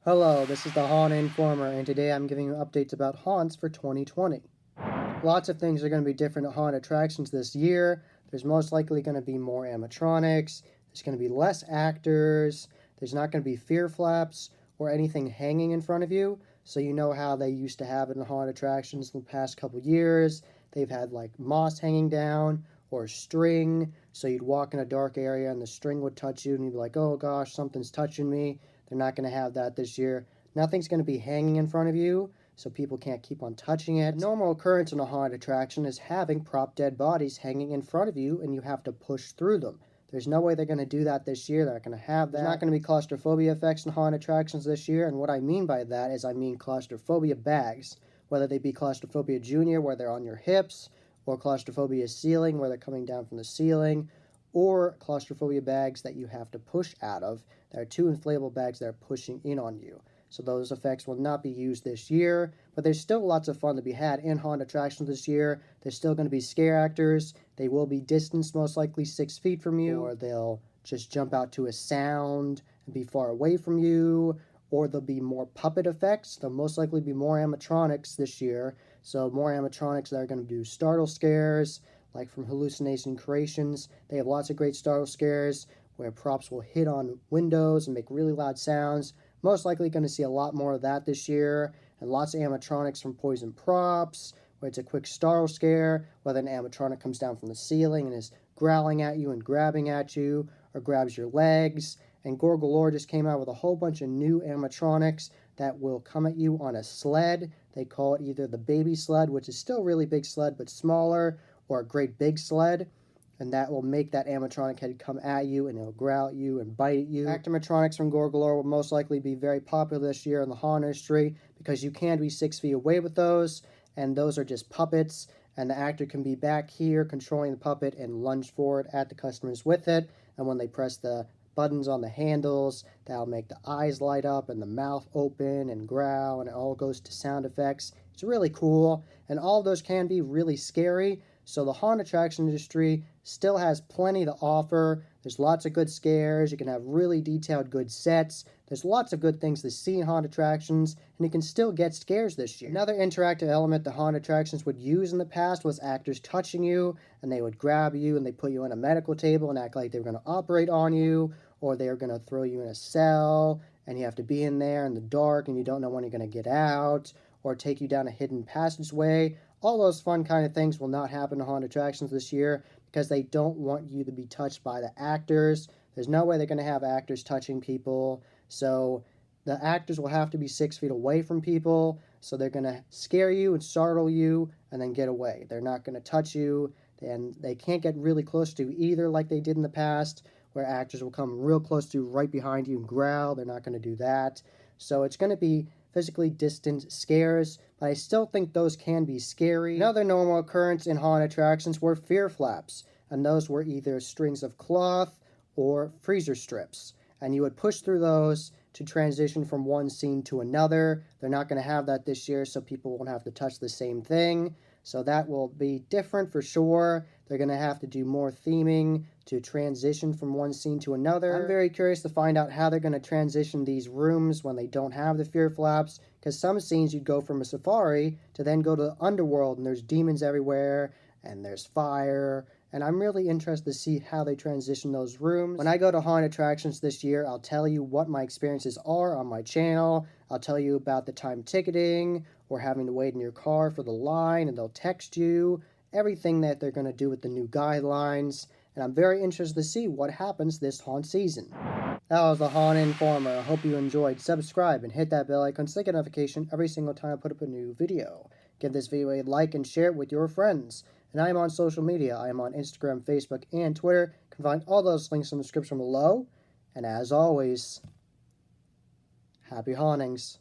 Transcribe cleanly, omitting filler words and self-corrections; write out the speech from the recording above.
Hello, this is the Haunt Informer, and today I'm giving you updates about haunts for 2020. Lots of things are going to be different at haunt attractions this year. There's most likely going to be more animatronics, there's going to be less actors, there's not going to be fear flaps or anything hanging in front of you. So you know how they used to have it in haunt attractions in the past couple years. They've had like moss hanging down or string, so you'd walk in a dark area and the string would touch you and you'd be like, oh gosh, something's touching me. They're not going to have that this year. Nothing's going to be hanging in front of you, so people can't keep on touching it. A normal occurrence in a haunted attraction is having prop dead bodies hanging in front of you and you have to push through them. There's no way they're going to do that this year. They're not going to have that. There's not going to be claustrophobia effects in haunted attractions this year, and what I mean by that is I mean claustrophobia bags, whether they be claustrophobia junior, where they're on your hips, or claustrophobia ceiling, where they're coming down from the ceiling, or claustrophobia bags that you have to push out of. There are two inflatable bags that are pushing in on you. So those effects will not be used this year, but there's still lots of fun to be had in haunted attractions this year. There's still going to be scare actors. They will be distanced most likely 6 feet from you, or they'll just jump out to a sound and be far away from you, or there'll be more puppet effects. There'll most likely be more animatronics this year, so more animatronics that are going to do startle scares, like from Hallucination Creations. They have lots of great startle scares where props will hit on windows and make really loud sounds. Most likely going to see a lot more of that this year, and lots of animatronics from Poison Props, where it's a quick startle scare, whether an animatronic comes down from the ceiling and is growling at you and grabbing at you, or grabs your legs. And Gorgalore just came out with a whole bunch of new animatronics that will come at you on a sled. They call it either the baby sled, which is still a really big sled but smaller, or a great big sled, and that will make that animatronic head come at you and it'll growl at you and bite at you. Actimatronics from Gorgalore will most likely be very popular this year in the haunt industry because you can be 6 feet away with those, and those are just puppets, and the actor can be back here controlling the puppet and lunge forward at the customers with it, and when they press the buttons on the handles, that'll make the eyes light up and the mouth open and growl, and it all goes to sound effects. It's really cool, and all of those can be really scary. So the haunt attraction industry still has plenty to offer. There's lots of good scares. You can have really detailed good sets. There's lots of good things to see in haunt attractions, and you can still get scares this year. Another interactive element the haunt attractions would use in the past was actors touching you, and they would grab you and they put you on a medical table and act like they were going to operate on you, or they were going to throw you in a cell, and you have to be in there in the dark and you don't know when you're going to get out, or take you down a hidden passageway. All those fun kind of things will not happen to haunted attractions this year because they don't want you to be touched by the actors. There's no way they're going to have actors touching people, so the actors will have to be 6 feet away from people, so they're going to scare you and startle you and then get away. They're not going to touch you, and they can't get really close to you either like they did in the past, where actors will come real close to you right behind you and growl. They're not going to do that. So it's going to be physically distant scares, but I still think those can be scary. Another normal occurrence in haunted attractions were fear flaps, and those were either strings of cloth or freezer strips, and you would push through those to transition from one scene to another. They're not going to have that this year, so people won't have to touch the same thing. So that will be different for sure. They're going to have to do more theming to transition from one scene to another. I'm very curious to find out how they're going to transition these rooms when they don't have the fear flaps, because some scenes you'd go from a safari to then go to the underworld, and there's demons everywhere, and there's fire, and I'm really interested to see how they transition those rooms. When I go to haunted attractions this year, I'll tell you what my experiences are on my channel. I'll tell you about the time ticketing, or having to wait in your car for the line, and they'll text you, everything that they're going to do with the new guidelines, and I'm very interested to see what happens this haunt season. That was the Haunt Informer. I hope you enjoyed. Subscribe and hit that bell icon so you get a notification every single time I put up a new video. Give this video a like and share it with your friends. And I am on social media. I am on Instagram, Facebook, and Twitter. You can find all those links in the description below. And as always, happy hauntings.